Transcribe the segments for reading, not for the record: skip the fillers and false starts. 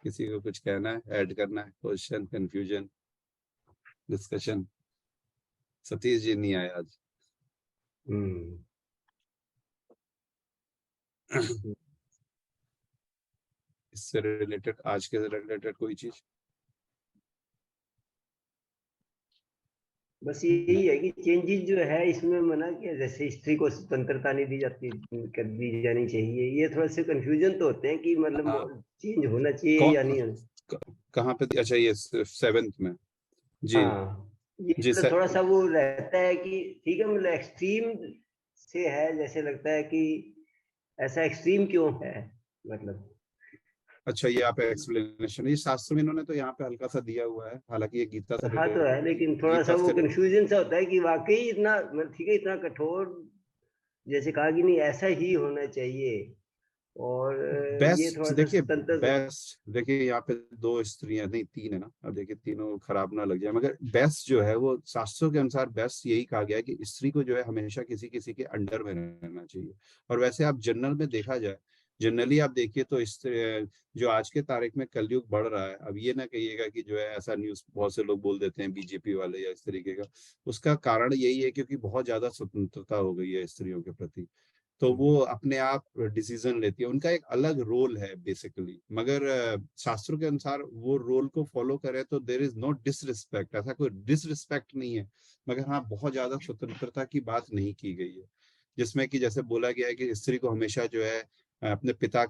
किसी को कुछ कहना है, ऐड करना है? Question, confusion, discussion? Satish ji नहीं आए आज। हम्म। इससे रिलेटेड, आज के रिलेटेड कोई चीज? बस यही है कि चेंजेस जो है इसमें मना किया, जैसे स्त्री को स्वतंत्रता नहीं दी जाती, कर दी जानी चाहिए, ये थोड़ा से कंफ्यूजन तो होते हैं कि हाँ। मतलब चेंज होना चाहिए या कौन नहीं होना। कहाँ पे? अच्छा, ये 7th में। जी। हाँ, ये जी मतलब सर। थोड़ा सा वो रहता है कि ठीक है, मतलब एक्सट्रीम से है, जैसे लगता है कि ऐसा एक्सट्रीम क्यों है, मतलब। अच्छा, ये आप एक्सप्लेनेशन, ये शास्त्र में इन्होंने तो यहाँ पे हल्का सा दिया हुआ है, हालांकि ये गीता से हाँ तो है, रिलेटेड नहीं है, लेकिन थोड़ा सा गीता वो से। कंफ्यूजन सा होता है कि वाकई इतना मतलब ठीक है, इतना कठोर जैसे कहा कि नहीं ऐसा ही होना चाहिए, और ये बेस्ट थोड़ा सा देखिए, स्वतंत्र। बेस्ट देखिए, यहाँ पे 2 स्त्रियां नहीं, 3 है ना, अब देखिए तीनों खराब ना लग जाए, मगर बेस्ट जो है वो शास्त्रों के अनुसार बेस्ट यही कहा गया है कि स्त्री को जो है हमेशा किसी किसी के अंडर में रहना चाहिए। और वैसे आप जनरल में देखा जाए, जनरली आप देखिए तो इस जो आज के तारीख में कलयुग बढ़ रहा है, अब ये ना कहिएगा कि जो है ऐसा न्यूज बहुत से लोग बोल देते हैं बीजेपी वाले या इस तरीके का, उसका कारण यही है क्योंकि बहुत ज्यादा स्वतंत्रता हो गई है स्त्रियों के प्रति। तो वो अपने आप डिसीजन लेती है, उनका एक अलग रोल है बेसिकली, मगर शास्त्रों के अनुसार वो रोल को फॉलो करे तो देर इज नो डिसरिस्पेक्ट, ऐसा कोई डिसरिस्पेक्ट नहीं है। मगर हाँ, बहुत ज्यादा स्वतंत्रता की बात नहीं की गई है, जिसमें कि जैसे बोला गया है कि स्त्री को हमेशा जो है अपने पिता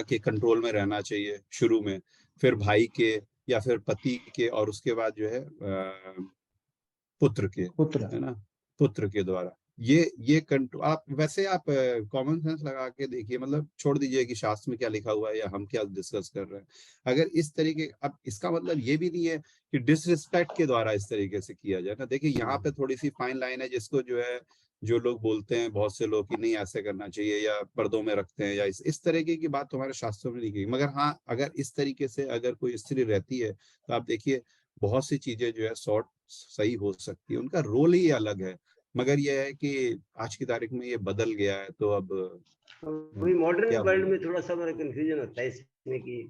के कंट्रोल में रहना चाहिए शुरू में, फिर भाई के, या फिर पति के, और उसके बाद जो है पुत्र के, पुत्र। है ना, पुत्र के द्वारा। ये कंट्रोल, आप वैसे आप कॉमन सेंस लगा के देखिए, मतलब छोड़ दीजिए कि शास्त्र में क्या लिखा हुआ है या हम क्या डिस्कस कर रहे हैं। अगर इस तरीके, अब इसका मतलब ये भी नहीं है कि डिसरिस्पेक्ट के द्वारा इस तरीके से किया जाए ना। देखिए यहाँ पे थोड़ी सी फाइन लाइन है, जिसको जो है जो लोग बोलते हैं, बहुत से लोग, कि नहीं ऐसे करना चाहिए या पर्दों में रखते हैं, या इस तरीके की बात तुम्हारे शास्त्रों में नहीं की। मगर हाँ, अगर इस तरीके से अगर कोई स्त्री रहती है तो आप देखिए बहुत सी चीजें जो है सॉर्ट सही हो सकती है, उनका रोल ही अलग है। मगर यह है कि आज की तारीख में ये बदल गया है, तो अब वही मॉडर्न क्या वर्ल्ड बोले। में थोड़ा सा मेरा कंफ्यूजन होता है इसमें कि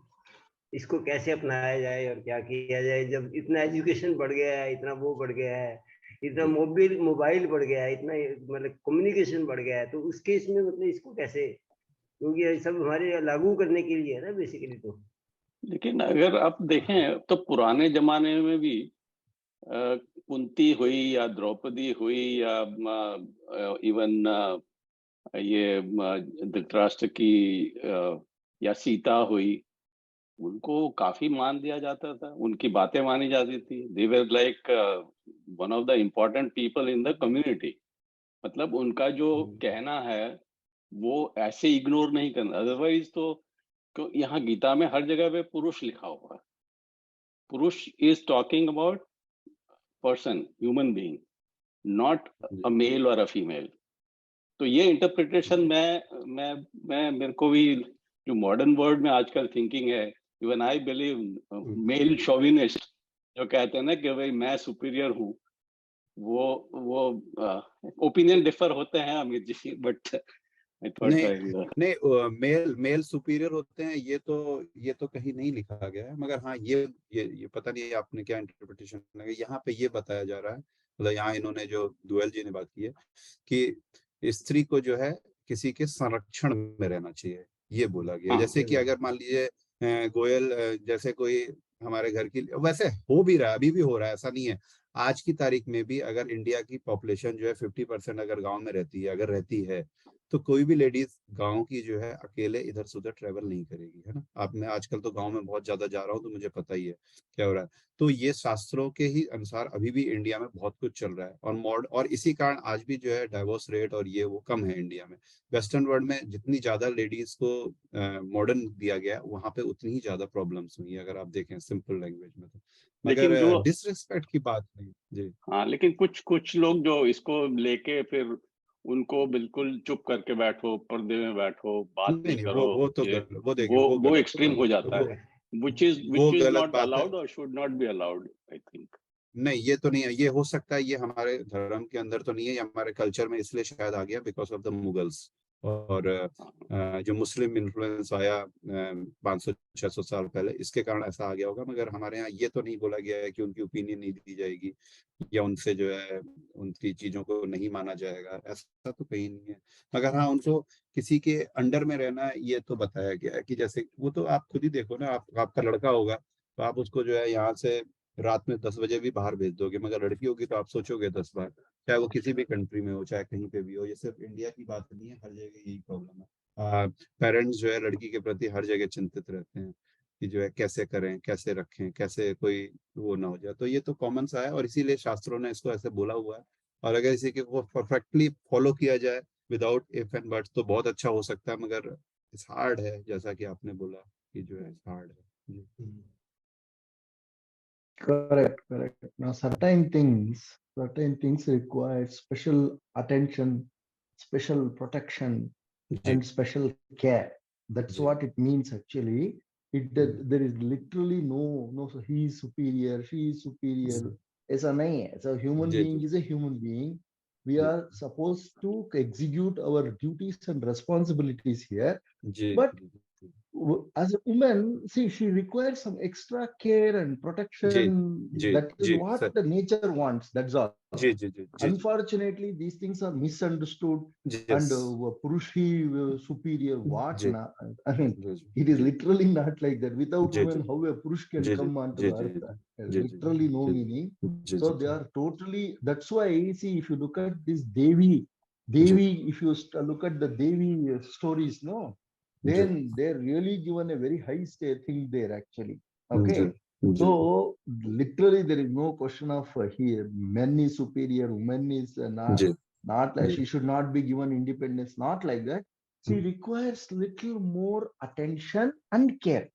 इसको कैसे अपनाया जाए और क्या किया जाए, जब इतना एजुकेशन बढ़ गया है, इतना वो बढ़ गया है, इतना जी। मोबाइल बढ़ गया है, इतना मतलब कम्युनिकेशन बढ़ गया है, तो उसके इसमें मतलब इसको कैसे, क्योंकि ये सब हमारे लागू करने के लिए है ना बेसिकली तो। लेकिन अगर आप देखें तो पुराने जमाने में भी कुंती हुई या द्रौपदी हुई या इवन ये धृतराष्ट्र की या सीता हुई, उनको काफी मान दिया जाता था, उनकी बातें मानी जाती थी। They were like one of the important people in the community. मतलब उनका जो कहना है वो ऐसे इग्नोर नहीं करना, अदरवाइज तो यहाँ गीता में हर जगह पे पुरुष लिखा हुआ है। पुरुष is talking about person, human being, not a जी। मेल और अ फीमेल। तो ये इंटरप्रिटेशन मैं मेरे को भी, जो मॉडर्न वर्ल्ड में आजकल थिंकिंग है, even I believe, male chauvinist जो कहते हैं ना कि भाई मैं सुपीरियर हूँ, वो ओपिनियन डिफर होते हैं Amit ji, but I thought नहीं नहीं, मेल मेल सुपीरियर होते हैं, ये तो कहीं नहीं लिखा गया है। मगर हाँ, ये पता नहीं आपने क्या इंटरप्रिटेशन लगा, यहाँ पे ये बताया जा रहा है, मतलब यहाँ इन्होंने जो दुएल जी ने बात की है कि स्त्री को जो है किसी के संरक्षण में रहना चाहिए, ये बोला गया। हाँ। जैसे कि अगर मान लीजिए गोयल जैसे कोई हमारे घर की, वैसे हो भी रहा है, अभी भी हो रहा है, ऐसा नहीं है। आज की तारीख में भी अगर इंडिया की पॉपुलेशन जो है 50% अगर गांव में रहती है, अगर रहती है, तो कोई भी लेडीज गांव की जो है अकेले इधर से उधर ट्रेवल नहीं करेगी, है ना। आप, मैं आजकल तो गांव में बहुत ज्यादा जा रहा हूँ, तो मुझे पता ही है क्या हो रहा है। तो ये शास्त्रों के ही अनुसार अभी भी इंडिया में बहुत कुछ चल रहा है, और इसी कारण आज भी जो है डाइवोर्स रेट और ये वो कम है इंडिया में। वेस्टर्न वर्ल्ड में जितनी ज्यादा लेडीज को मॉडर्न दिया गया, वहां पे उतनी ही ज्यादा प्रॉब्लम्स हुई है, अगर आप देखें सिंपल लैंग्वेज में तो। लेकिन मगर जो, डिसरिस्पेक्ट की बात नहीं। जी। हाँ लेकिन कुछ कुछ लोग जो इसको लेके फिर उनको बिल्कुल चुप करके बैठो, पर्दे में बैठो, बात नहीं नहीं नहीं, करो, ये वो देखिए, वो वो गलत एक्सट्रीम हो है, जाता वो है, विच वो इज गलत नॉट बात है। अलाउड और should not be allowed, I think. नहीं, ये तो नहीं है, ये हो सकता है ये हमारे धर्म के अंदर तो नहीं है, ये हमारे कल्चर में इसलिए शायद आ गया बिकॉज ऑफ द मुगल्स। और जो मुस्लिम इन्फ्लुएंस आया 500-600 साल पहले, इसके कारण ऐसा आ गया होगा। मगर हमारे यहाँ ये तो नहीं बोला गया है कि उनकी ओपिनियन नहीं दी जाएगी या उनसे जो है उनकी चीजों को नहीं माना जाएगा, ऐसा तो कहीं नहीं है। मगर हाँ, उनको किसी के अंडर में रहना है ये तो बताया गया है कि जैसे वो तो आप खुद ही देखो ना, आपका लड़का होगा तो आप उसको जो है यहाँ से रात में 10 बजे भी बाहर भेज दोगे, मगर लड़की होगी तो आप सोचोगे 10 बार, चाहे वो किसी भी कंट्री में हो, चाहे कहीं पे भी हो। ये सिर्फ इंडिया की बात नहीं है, हर जगह यही प्रॉब्लम है। पेरेंट्स जो है लड़की के प्रति हर जगह चिंतित रहते हैं कि जो है कैसे करें, कैसे रखें, कैसे कोई वो ना हो जाए। तो ये तो कॉमन सा है और इसीलिए शास्त्रों ने इसको ऐसे बोला हुआ है। और अगर इसी को परफेक्टली फॉलो किया जाए विदाउट इफ एंड बट तो बहुत अच्छा हो सकता है, मगर इट्स हार्ड है, जैसा कि आपने बोला कि जो है हार्ड है जी। Correct, correct. Now, certain things require special attention, special protection, ji and special care. That's ji what it means actually. There is literally no, so he is superior, she is superior. ऐसा नहीं है. So human जी being is a human being. We जी are supposed to execute our duties and responsibilities here. जी But जी as a woman, see, she requires some extra care and जी protection. जी That is जी what sir the nature wants. That's all. जी जी जी जी Unfortunately, these things are misunderstood. Yes And Purushi superior, what? जी I mean, जी it is जी literally not like that. Without जी जी women, how a Purush can जी जी come onto जी the जी earth? जी जी Literally no जी meaning. जी So जी they जी are totally. That's why, see, if you look at this Devi, जी if you look at the Devi stories, no, जी then they're really given a very high thing there actually. जी Okay. So literally there is no question of here men is superior, woman is जी not like जी she should not be given independence, not like that. She requires little more attention and care.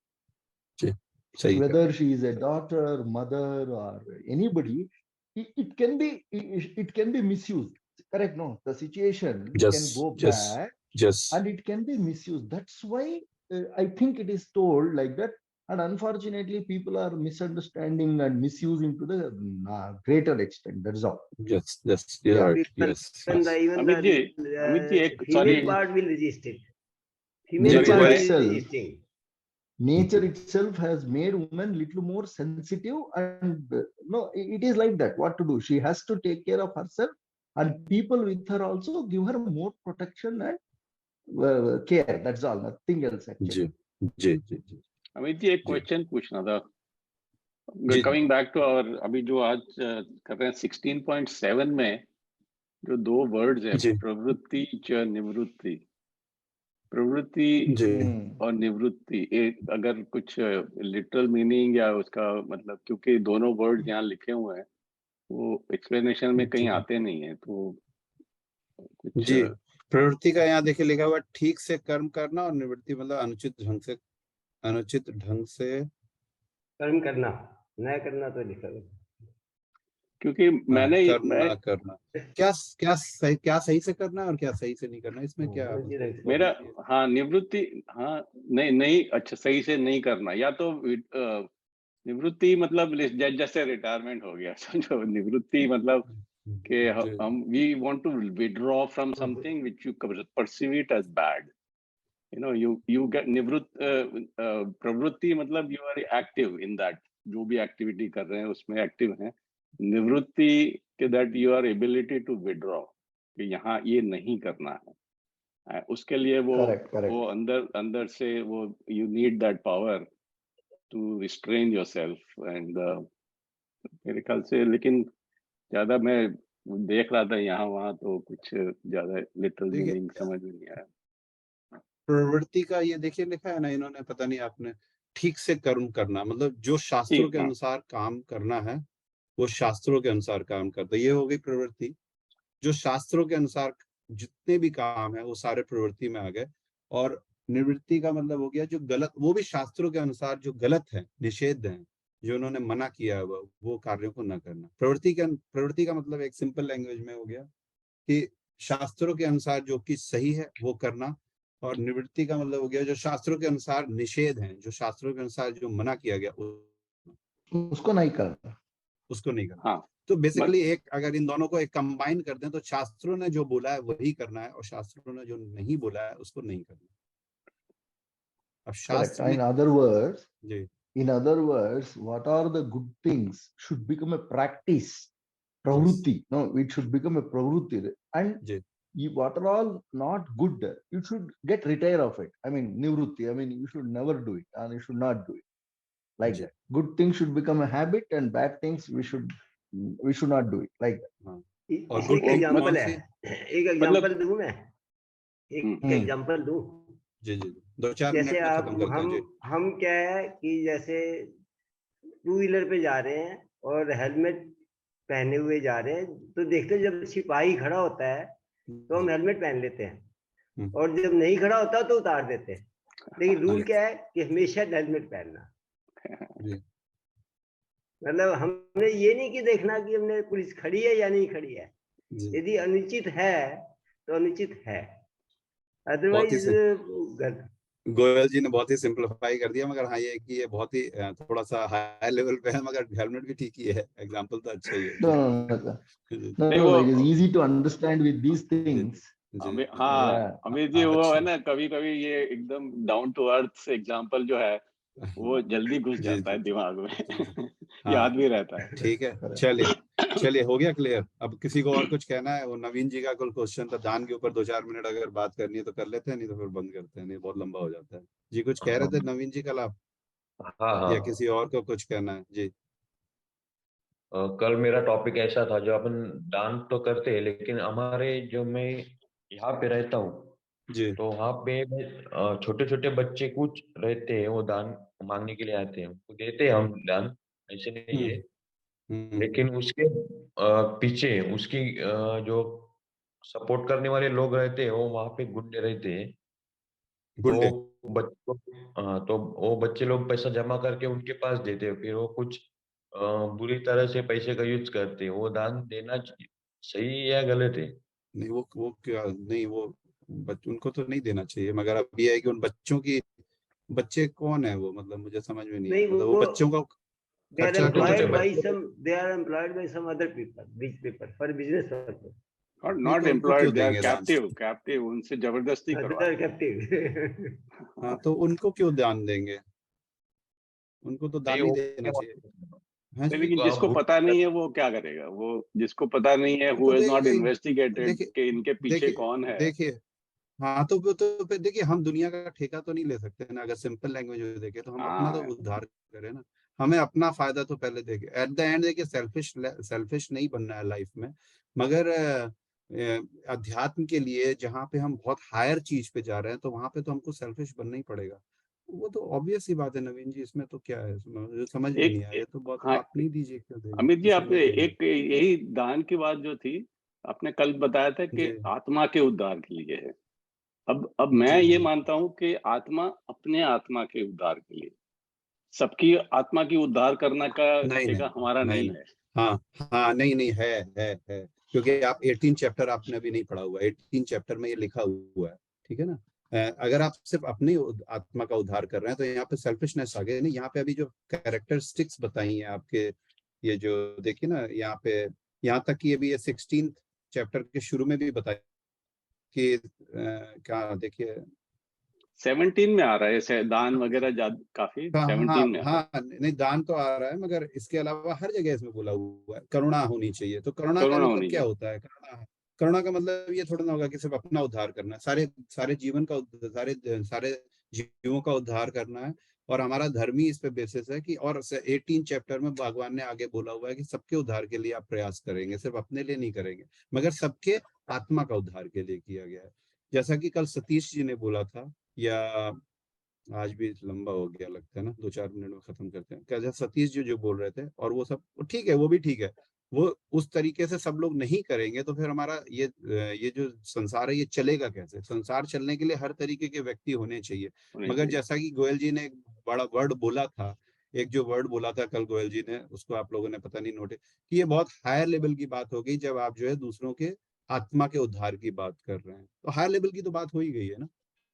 जी सही है Whether she is a daughter, mother, or anybody, it can be it can be misused. Correct? No, the situation जस can go जस bad जस and it can be misused. That's why I think it is told like that. And unfortunately, people are misunderstanding and misusing to the greater extent. That's all. जस जस you're Yeah. right People, yes even yes the even Amit ji एक the female sorry part will resist it. जी Female जी Nature part right is itself, resisting. nature itself has made women little more sensitive, and no, it is like that. What to do? She has to take care of herself, and people with her also give her more protection and care. That's all. Nothing else actually. जी जी जी जी अमित जी एक जी question पूछना था जी coming back to our अभी जो आज कर रहे हैं 16.7 में जो दो वर्ड्स है जी प्रवृत्ति च निवृत्ति प्रवृत्ति जी और निवृत्ति एक अगर कुछ लिटरल मीनिंग या उसका मतलब क्योंकि दोनों वर्ड यहाँ लिखे हुए हैं वो एक्सप्लेनेशन में कहीं जी आते नहीं है तो कुछ जी प्रवृत्ति का यहाँ देखिए लिखा हुआ ठीक से कर्म करना, और निवृत्ति मतलब अनुचित ढंग से कर्म करना, न करना तो लिखा है। क्योंकि मैंने कर्म मैं ना करना। क्या सही से करना है और क्या सही से नहीं करना, इसमें क्या मेरा हाँ निवृत्ति हाँ नहीं नहीं अच्छा सही से नहीं करना या तो निवृत्ति मतलब जैसे रिटायरमेंट हो गया समझो निवृत्ति मतलब कि हम we want to withdraw from something which you perceive it as bad you get प्रवृत्ति मतलब you are active in that जो भी एक्टिविटी कर रहे हैं उसमें एक्टिव हैं निवृत्ति के that you are ability to withdraw कि यहाँ ये नहीं करना है उसके लिए correct. वो अंदर से वो you need that power to restrain yourself and मेरे ख्याल से लेकिन ज्यादा मैं देख रहा था यहाँ वहाँ तो कुछ ज्यादा लिटरल मीनिंग समझ में नहीं आया प्रवृत्ति का ये देखिए लिखा है ना इन्होंने, पता नहीं आपने, ठीक से कर्म करना मतलब जो शास्त्रों के अनुसार काम करना है वो शास्त्रों के अनुसार काम करता है, ये हो गई प्रवृत्ति। जो शास्त्रों के अनुसार जितने भी काम है वो सारे प्रवृत्ति में आ गए। और निवृत्ति का मतलब हो गया जो गलत, वो भी शास्त्रों के अनुसार जो गलत है, निषेध है, जो उन्होंने मना किया है वो कार्यों को न करना। प्रवृत्ति का मतलब एक सिंपल लैंग्वेज में हो गया कि शास्त्रों के अनुसार जो कि सही है वो करना, और निवृत्ति का मतलब हो गया जो शास्त्रों के अनुसार निषेध है, जो शास्त्रों के अनुसार जो मना किया गया उसको नहीं करना। उसको नहीं करना। हाँ तो बेसिकली एक अगर इन दोनों को एक कंबाइन कर दें तो शास्त्रों ने जो बोला है वही करना है, और शास्त्रों ने जो नहीं बोला है उसको नहीं करना। अब Correct. शास्त्र में जी In other words, what are the good things should become a practice, pravrutti. No, it should become a pravrutti. And ji what are all not good, you should get retire of it. I mean, nivrutti. I mean, you should never do it, and you should not do it like ji that. Good things should become a habit, and bad things we should not do it like that. हाँ। और इसमें good एक thing example कौन है, सी? एक example दूं मैं, एक एग्जांपल दूं। जी जी 2-4 जैसे मिनट में आप खत्म करते हैं जी। हम क्या है कि जैसे टू व्हीलर पे जा रहे हैं और हेलमेट पहने हुए जा रहे हैं, तो देखते हैं जब सिपाही खड़ा होता है तो हम हेलमेट पहन लेते हैं, और जब नहीं खड़ा होता तो उतार देते हैं। लेकिन रूल क्या है कि हमेशा हेलमेट पहनना। मतलब हमने ये नहीं कि देखना कि हमने पुलिस खड़ी है या नहीं खड़ी है, यदि अनुचित है तो अनुचित है, अदरवाइज गोयल जी ने बहुत ही सिंपलीफाई कर दिया, मगर हाँ ये कि ये बहुत ही थोड़ा सा हाई लेवल पे है, मगर हेलमेट भी ठीक ही है, एग्जांपल तो अच्छा ही है। No, it is easy to understand with these things. हाँ अमित जी, वो है ना, कभी कभी ये एकदम डाउन टू अर्थ एग्जांपल जो है वो जल्दी घुस जाता है दिमाग में, याद भी रहता है। ठीक है, चलिए हो गया क्लियर। अब किसी को और कुछ कहना है? वो नवीन जी का कुल क्वेश्चन था, दान के ऊपर 2-4 मिनट अगर बात करनी है तो कर लेते हैं, नहीं तो फिर बंद करते हैं, नहीं बहुत लंबा हो जाता है। जी कुछ कह रहे थे नवीन जी कल आप? हाँ या किसी और को कुछ कहना है? जी कल मेरा टॉपिक ऐसा था, जो अपन दान तो करते हैं, लेकिन हमारे जो मैं यहाँ पे रहता हूँ जी तो वहाँ पे छोटे छोटे बच्चे कुछ रहते हैं, वो दान मांगने के लिए आते हैं, उनको देते हैं हम दान, ऐसे नहीं है। लेकिन उसके पीछे उसकी जो सपोर्ट करने वाले लोग रहते हैं, वो वहाँ पे गुंडे रहते हैं। गुंडे तो वो बच्चे लोग पैसा जमा करके उनके पास देते हैं, फिर वो कुछ बुरी तरह से पैसे का यूज करते हैं। वो दान देना सही है या गलत है? नहीं, वो क्या नहीं, वो उनको तो नहीं देना चाहिए, मगर अब ये है कि उन बच्चों की, बच्चे कौन है वो, मतलब मुझे समझ में नहीं आया, मतलब वो बच्चों का they are खर्चा employed by some other people, rich people, for business purpose. Not employed, they are captive, उनसे जबरदस्ती करवा। हाँ तो उनको क्यों दान देंगे? उनको तो दान नहीं देना चाहिए। लेकिन जिसको पता नहीं है वो क्या करेगा? वो जिसको पता नहीं है, who has not investigated कि इनके पीछे कौन है। देखिए हाँ तो फिर देखिए, हम दुनिया का ठेका तो नहीं ले सकते ना। अगर सिंपल लैंग्वेज में देखें तो हम अपना तो उद्धार करें ना, हमें अपना फायदा तो पहले देखें। एट द एंड देखिए, सेल्फिश नहीं बनना है लाइफ में, मगर अध्यात्म के लिए जहाँ पे हम बहुत हायर चीज पे जा रहे हैं तो वहां पे तो हमको सेल्फिश बनना ही पड़ेगा। वो तो ऑब्वियस ही बात है नवीन जी, इसमें तो क्या है, मुझे समझ में नहीं आया। तो बहुत आप नहीं दीजिए, क्यों देंगे? अमित जी, आप एक यही दान की बात जो थी, आपने कल बताया था कि आत्मा के उद्धार के लिए है। अब मैं ये मानता हूं कि आत्मा अपने आत्मा के उद्धार के लिए, सबकी आत्मा की उद्धार करना का ठेका हमारा नहीं है। हाँ नहीं है क्योंकि आप 18 चैप्टर आपने अभी नहीं पढ़ा हुआ। 18 चैप्टर में ये लिखा हुआ है, ठीक है ना। अगर आप सिर्फ अपनी आत्मा का उद्धार कर रहे हैं तो यहाँ पे सेल्फिशनेस आ गई। नहीं, यहाँ पे अभी जो कैरेक्टरिस्टिक्स बताई हैं आपके, ये जो देखिए ना यहाँ पे, यहाँ तक कि अभी ये 16 चैप्टर के शुरू में भी बताया कि क्या देखिए 17 में आ रहा है दान वगैरह, काफी 17 में हाँ नहीं, दान तो आ रहा है, मगर इसके अलावा हर जगह इसमें बोला हुआ है करुणा होनी चाहिए। तो करुणा का मतलब क्या होता है? करुणा का मतलब ये थोड़ा ना होगा कि सिर्फ अपना उद्धार करना, सारे जीवन का, सारे जीवों का उद्धार करना है। और हमारा धर्म ही इस पे बेसिस है कि, और 18 चैप्टर में भगवान ने आगे बोला हुआ है कि सबके उद्धार के लिए आप प्रयास करेंगे, सिर्फ अपने लिए नहीं करेंगे, मगर सबके आत्मा का उद्धार के लिए किया गया है। जैसा कि कल सतीश जी ने बोला था, या आज भी लंबा हो गया लगता है ना, 2-4 मिनट में खत्म करते हैं। क्या सतीश जी जो बोल रहे थे, और वो सब ठीक है, वो भी ठीक है, वो उस तरीके से सब लोग नहीं करेंगे तो फिर हमारा ये जो संसार है ये चलेगा कैसे? संसार चलने के लिए हर तरीके के व्यक्ति होने चाहिए। मगर जैसा कि गोयल जी ने एक बड़ा वर्ड बोला था, एक जो वर्ड बोला था कल गोयल जी ने, उसको आप लोगों ने पता नहीं नोटिस कि, ये बहुत हायर लेवल की बात हो गई जब आप जो है दूसरों के आत्मा के उद्धार की बात कर रहे हैं। तो हायर लेवल की तो बात हो ही गई है ना,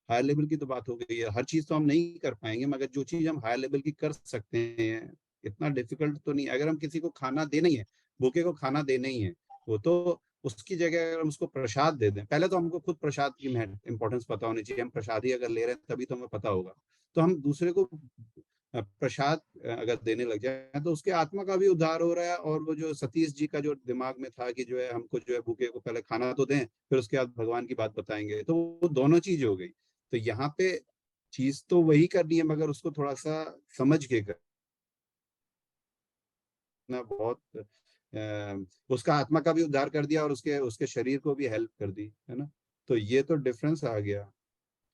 हायर लेवल की तो बात हो गई है। हर चीज तो हम नहीं कर पाएंगे, मगर जो चीज हम हायर लेवल की कर सकते हैं इतना डिफिकल्ट तो नहीं। अगर हम किसी को खाना देना ही है, भूखे को खाना देना ही है, वो तो उसकी जगह अगर हम उसको प्रसाद दे दें, पहले तो हमको खुद प्रसाद की इंपॉर्टेंस पता होनी चाहिए। हम प्रसाद ही अगर ले रहे हैं तभी तो हमें पता होगा। तो हम दूसरे को प्रसाद अगर देने लग जाए तो उसके आत्मा का भी उद्धार हो रहा है। और वो जो सतीश जी का जो दिमाग में था कि जो है हमको जो है भूखे को पहले खाना तो दें, फिर उसके बाद भगवान की बात बताएंगे, तो वो दोनों चीज हो गई। तो यहाँ पे चीज तो वही करनी है, मगर उसको थोड़ा सा समझ के करना बहुत उसका आत्मा का भी उद्धार कर दिया और उसके उसके शरीर को भी हेल्प कर दी, है ना। तो ये तो डिफरेंस आ गया।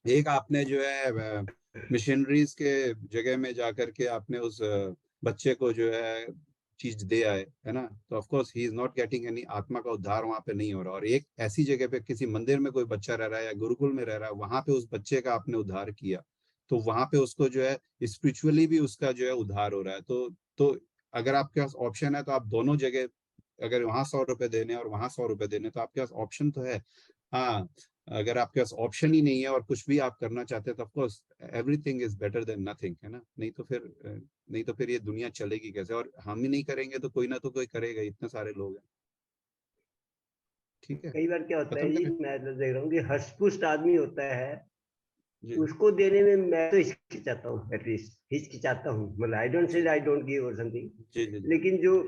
एक आपने जो है मिशनरीज के जगह में जाकर के आपने उस बच्चे को जो है चीज दे आए, है ना, तो of course he is not getting any, आत्मा का उद्धार वहां पे नहीं हो रहा। और एक ऐसी जगह पे किसी मंदिर में कोई बच्चा रह रहा है या गुरुकुल में रह रहा है, वहां पे उस बच्चे का आपने उद्धार किया, तो वहां पे उसको जो है स्पिरिचुअली भी उसका जो है उद्धार हो रहा है। तो अगर आपके पास ऑप्शन है तो आप दोनों जगह, अगर वहां 100 रुपए देने और वहां 100 रुपए देने, तो आपके पास ऑप्शन तो है। हाँ, अगर आपके पास ऑप्शन ही नहीं है और कुछ भी आप करना चाहते हैं तो of course everything is better than nothing, है ना। नहीं तो फिर ये दुनिया चलेगी कैसे, और हम ही नहीं करेंगे तो कोई ना तो कोई करेगा, इतने सारे लोग हैं। ठीक है, कई बार क्या होता है खत्म जी, करें। मैं तो देख रहा हूँ कि हष्टपुष्ट आदमी होता है, जी उसको देने में मैं तो हिचकिचाता हूँ, एटलीस्ट हिचकिचाता हूँ। मतलब आई डोंट से जी आई डोंट गिव और समथिंग, जी जी जी। लेकिन जो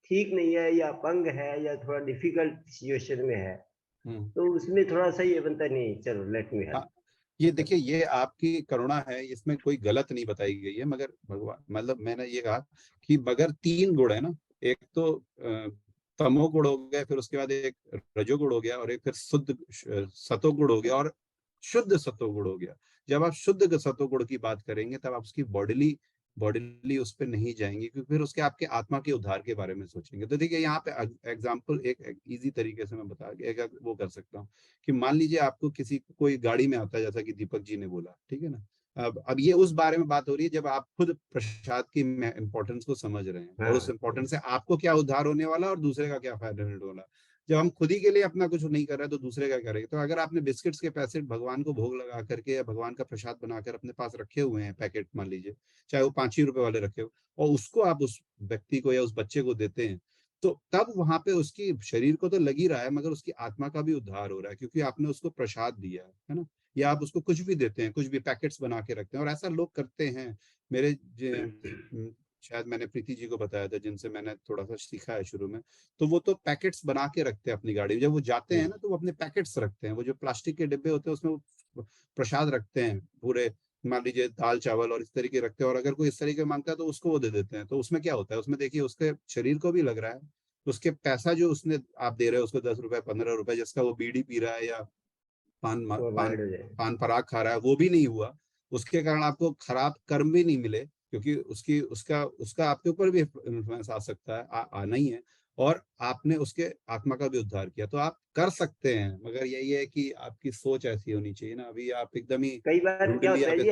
ठीक नहीं है या अपंग है या थोड़ा डिफिकल्ट सिचुएशन में है, हम्म। तो उसमें थोड़ा सा ये बनता नहीं, चलो लेट मी हाँ, हेल्प। ये देखिए, ये आपकी करुणा है, इसमें कोई गलत नहीं बताई गई है। मगर भगवान, मतलब मैंने ये कहा कि मगर 3 गुण है ना, एक तो तमोगुण हो गया, फिर उसके बाद एक रजोगुण हो गया, और एक फिर शुद्ध सतोगुण हो गया, और शुद्ध सतोगुण हो गया। जब आप शुद्ध सतोगुण की बात करेंगे तब आप उसकी बॉडीली उस पर नहीं जाएंगे, क्योंकि फिर उसके आपके आत्मा के उद्धार के बारे में सोचेंगे। तो देखिए, यहाँ पे एग्जाम्पल एक इजी तरीके से मैं बता एक वो कर सकता हूँ कि मान लीजिए आपको किसी कोई गाड़ी में आता है, जैसा कि दीपक जी ने बोला, ठीक है ना। अब ये उस बारे में बात हो रही है जब आप खुद प्रसाद की इंपॉर्टेंस को समझ रहे हैं, और उस हाँ, इंपॉर्टेंस से आपको क्या उद्धार होने वाला और दूसरे का क्या फायदा होने वाला। जब हम खुद ही के लिए अपना कुछ नहीं कर रहे हैं तो दूसरे का करेंगे। तो अगर आपने बिस्किट्स के पैकेट भगवान को भोग लगा करके या भगवान का प्रसाद बनाकर अपने पास रखे हुए हैं पैकेट, मान लीजिए चाहे वो 5 ही रुपए वाले रखे हो, और उसको आप उस व्यक्ति को या उस बच्चे को देते हैं, तो तब वहां पे उसकी शरीर को तो लग ही रहा है, मगर उसकी आत्मा का भी उद्धार हो रहा है, क्योंकि आपने उसको प्रसाद दिया है ना। या आप उसको कुछ भी देते हैं, कुछ भी पैकेट्स बना के रखते हैं, और ऐसा लोग करते हैं। मेरे शायद मैंने प्रीति जी को बताया था, जिनसे मैंने थोड़ा सा सीखा है शुरू में, तो वो तो पैकेट्स बना के रखते हैं अपनी गाड़ी में। जब वो जाते हैं ना तो वो अपने पैकेट्स रखते हैं, वो जो प्लास्टिक के डिब्बे होते हैं उसमें वो प्रसाद रखते हैं पूरे, मान लीजिए दाल चावल और इस तरीके रखते हैं। और अगर कोई इस तरीके मांगता है तो उसको वो दे देते हैं। तो उसमें क्या होता है, उसमें देखिए उसके शरीर को भी लग रहा है, उसके पैसा जो उसने आप दे रहे हो उसको 10 रुपए 15 रुपए, जिसका वो बीड़ी पी रहा है या पान वो पान अवॉइड हो जाए। पान पराग खा रहा है, वो भी नहीं हुआ। उसके कारण आपको खराब कर्म भी नहीं मिले, क्योंकि उसकी उसका उसका आपके ऊपर भी इन्फ्लुएंस आ सकता है, आना ही है। और आपने उसके आत्मा का भी उद्धार किया, तो आप कर सकते हैं। मगर यही है कि आपकी सोच ऐसी होनी चाहिए ना। अभी आप एकदम ही कई बार क्या ब्रूटली होता है आप ये,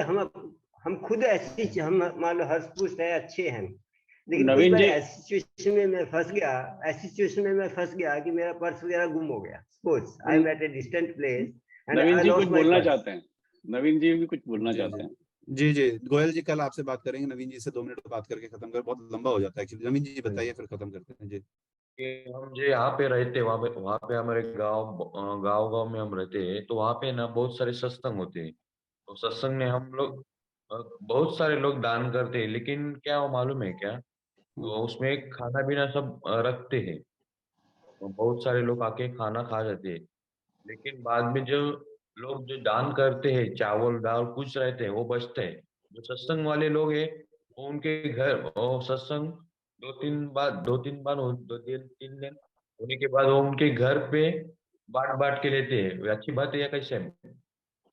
हम खुद ऐसी, हम मान लो हर्ष पुष्ट है, अच्छे हैं, लेकिन कई नवीन बार जी, ऐसी सिचुएशन में मैं फंस गया, ऐसी सिचुएशन में मैं फंस गया कि मेरा पर्स वगैरह गुम हो गया। Suppose I am at a distant place and Naveen I जी कुछ लॉस्ट माय बोलना पर्स। चाहते हैं। नवीन जी भी कुछ बोलना जी चाहते जी हैं। जी जी गोयल जी, कल आपसे बात करेंगे। नवीन जी से 2 मिनट बात करके खत्म कर, बहुत लंबा हो जाता है एक्चुअली। नवीन जी बताइए, फिर खत्म करते हैं जी। कि हम जो यहाँ पे रहते, वहाँ पे हमारे गांव में हम रहते हैं, तो वहाँ पे ना बहुत सारे सत्संग होते हैं। तो सत्संग में हम लोग बहुत सारे लोग दान करते हैं, लेकिन क्या वो मालूम है क्या, हम्म, तो उसमें खाना पीना सब रखते हैं। तो बहुत सारे लोग आके खाना खा जाते हैं, लेकिन बाद में जो लोग जो दान करते हैं, चावल दाल कुछ रहते हैं, वो बचते हैं। जो सत्संग वाले लोग हैं, वो उनके घर, वो सत्संग 2-3 बार 2-3 दिन होने के बाद वो उनके घर पे बांट बांट के लेते हैं। वे अच्छी बात है या कैसे है?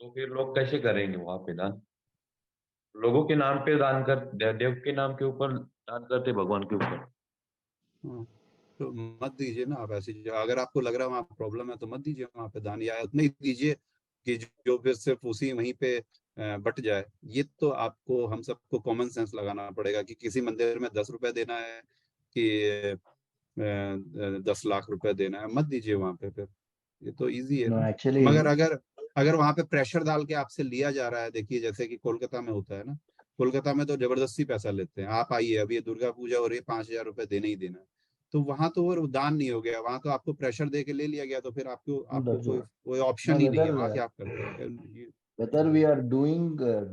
तो फिर लोग कैसे करेंगे वहां पे दान? लोगों के नाम पे दान कर, देव के नाम के ऊपर दान करते, भगवान के ऊपर। हाँ, तो मत दीजिए ना आप ऐसी जगह। अगर आपको लग रहा है वहाँ प्रॉब्लम है तो मत दीजिए वहाँ पे दान, या उतना ही दीजिए कि जो फिर सिर्फ उसी वहीं पे बट जाए। ये तो आपको, हम सबको कॉमन सेंस लगाना पड़ेगा कि किसी मंदिर में 10 रुपए देना है कि 10 लाख रुपए देना है। मत दीजिए वहां पे फिर, ये तो इजी है No, ना। मगर actually, अगर अगर वहां पे प्रेशर डाल के आपसे लिया जा रहा है, देखिए जैसे कि कोलकाता में होता है ना, कोलकाता में तो जबरदस्ती पैसा लेते हैं, आप आइए अभी ये दुर्गा पूजा हो रही है, 5,000 रुपए देने ही देना है। तो वहां तो वो दान नहीं हो गया, वहां तो आपको प्रेशर दे के ले लिया गया, तो फिर आपको आपको That's कोई what. कोई Now ऑप्शन ही नहीं है, वहां क्या आप करते हैं whether we are doing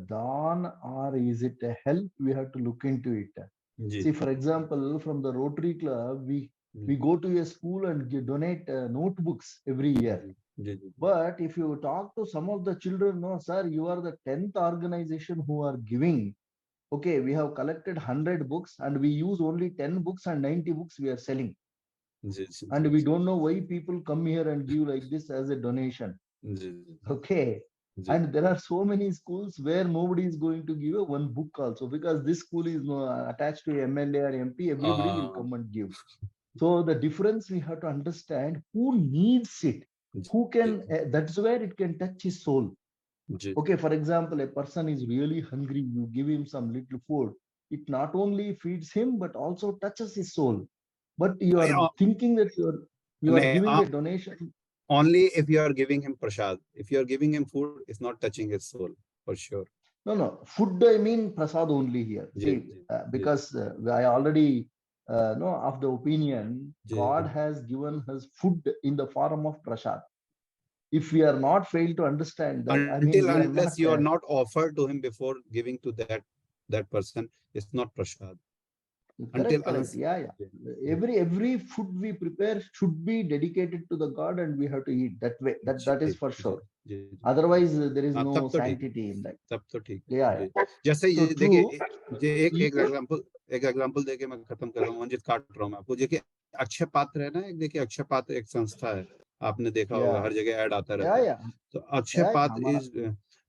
dawn or is it a help, we have to look into it. Ji See, for example, from the Rotary Club, we go to a school and donate notebooks every year. Ji ji But if you talk to some of the children, no, sir, you are the 10th organization who are giving. Okay, we have collected 100 books and we use only 10 books and 90 books we are selling. Ji ji And we don't know why people come here and give like this as a donation. Ji Okay. Ji And there are so many schools where nobody is going to give a one book also, because this school is attached to MLA or MP, everybody will come and give. So the difference we have to understand, who needs it, who can, that's where it can touch his soul. Ji Okay, for example, a person is really hungry, you give him some little food, it not only feeds him but also touches his soul. But you are thinking that you are giving a donation. Only if you are giving him prasad. If you are giving him food, it's not touching his soul, for sure. No, food, I mean prasad only here. See, because I already know of the opinion, God has given us food in the form of prasad. If we are not failed to understand that, unless you are not offered to him before giving to that person, it's not prasad. Correct. Yeah. Every food we prepare should be dedicated to the God, and we have to eat that way. That is for sure. Otherwise, there is no sanctity in that. तब तो ठीक। Yeah. जैसे ये देखिए एक example देके मैं खत्म कर रहा हूँ, मंजित काट रहा हूँ मैं आपको। देखिए अक्षय पात्र है ना, एक देखिए अक्षय पात्र एक संस्था है, आपने देखा होगा हर जगह ऐड आता रहता है। तो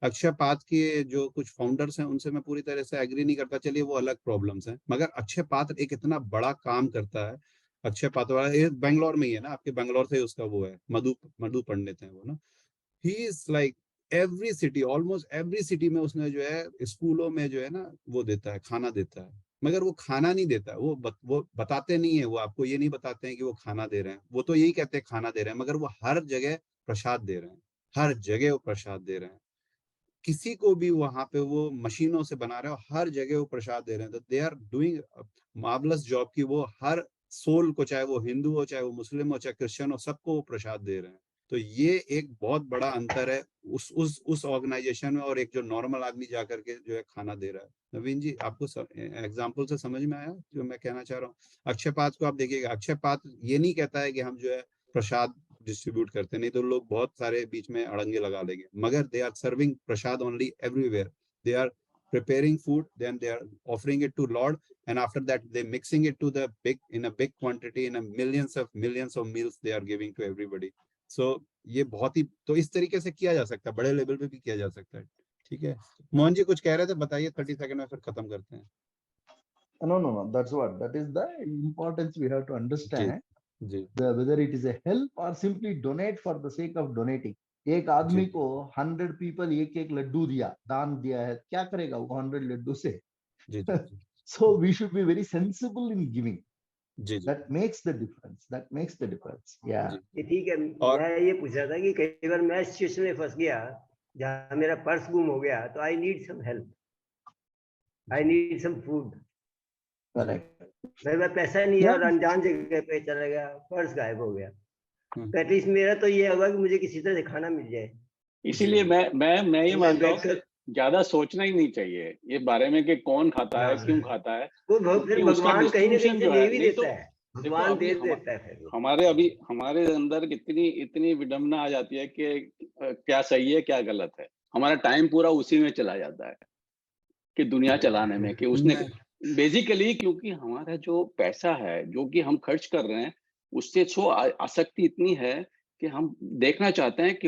अक्षय पात्र के जो कुछ फाउंडर्स हैं उनसे मैं पूरी तरह से एग्री नहीं करता, चलिए वो अलग प्रॉब्लम्स हैं, मगर अक्षय पात्र एक इतना बड़ा काम करता है। अक्षय पात्र वाला ये बेंगलोर में ही है ना, आपके बेंगलोर से उसका वो है, मधु पंडित है वो ना। He is like every city, almost every city में उसने जो है स्कूलों में जो है ना वो देता है, खाना देता है, मगर वो खाना नहीं देता है, वो बताते नहीं है, वो आपको ये नहीं बताते हैं कि वो खाना दे रहे हैं, वो तो यही कहते हैं खाना दे रहे हैं, मगर वो हर जगह प्रसाद दे रहे हैं, हर जगह वो प्रसाद दे रहे हैं। किसी को भी वहां पे वो मशीनों से बना रहे हो, हर जगह वो प्रसाद दे रहे हैं। तो they are doing marvellous job की, वो हर सोल को, चाहे वो हिंदू हो, चाहे वो मुस्लिम हो, चाहे क्रिश्चियन हो, सबको वो प्रसाद दे रहे हैं। तो ये एक बहुत बड़ा अंतर है उस ऑर्गेनाइजेशन में और एक जो नॉर्मल आदमी जाकर के जो है खाना दे रहा है। नवीन जी, आपको एग्जाम्पल से समझ में आया जो मैं कहना चाह रहा हूँ? अक्षय पात्र को आप देखिएगा, अक्षय पात्र ये नहीं कहता है कि हम जो है प्रसाद डिस्ट्रीब्यूट करते, नहीं तो लोग बहुत सारे बीच में अड़ंगे लगा लेंगे, मगर they are serving prasad only everywhere. They are preparing food, then they are offering it to Lord, and after that they mixing it to the in a big quantity, in a millions of meals they are giving to everybody. So ये बहुत ही, तो इस तरीके से किया जा सकता है, बड़े लेवल पे भी किया जा सकता है। ठीक है, मोहन जी कुछ कह रहे थे, बताइए, 30 सेकंड में फिर खत्म करते हैं। No, that is the importance we have to understand. Whether it is a help or simply donate for the sake of donating. एक आदमी को 100 people एक लड्डू दिया, दान दिया है, क्या करेगा वो 100 लड्डू से? So we should be very sensible in giving. That makes the difference. Yeah. ठीक है। मैं ये पूछ रहा था कि कई बार मैं सिचुएशन में फंस गया जहाँ मेरा पर्स गुम हो गया, तो I need some help, I need some food. मेरे पास पैसा नहीं है और अनजान जगह पे चला गया, पर्स गायब हो गया, तो एटलीस्ट मेरा तो ये होगा कि मुझे किसी तरह खाना मिल जाए। इसीलिए मैं ये मानता हूँ कि ज्यादा सोचना ही नहीं चाहिए ये बारे में कि कौन खाता है, क्यों खाता है। वो भगवान कहीं ना कहीं दे भी देता है, भगवान दे देता है। हमारे अंदर इतनी विडंबना आ जाती है कि क्या सही है क्या गलत है, हमारा टाइम पूरा उसी में चला जाता है कि दुनिया चलाने में, कि उसने बेसिकली, क्योंकि हमारा जो पैसा है जो कि हम खर्च कर रहे हैं उससे आसक्ति इतनी है कि हम देखना चाहते हैं कि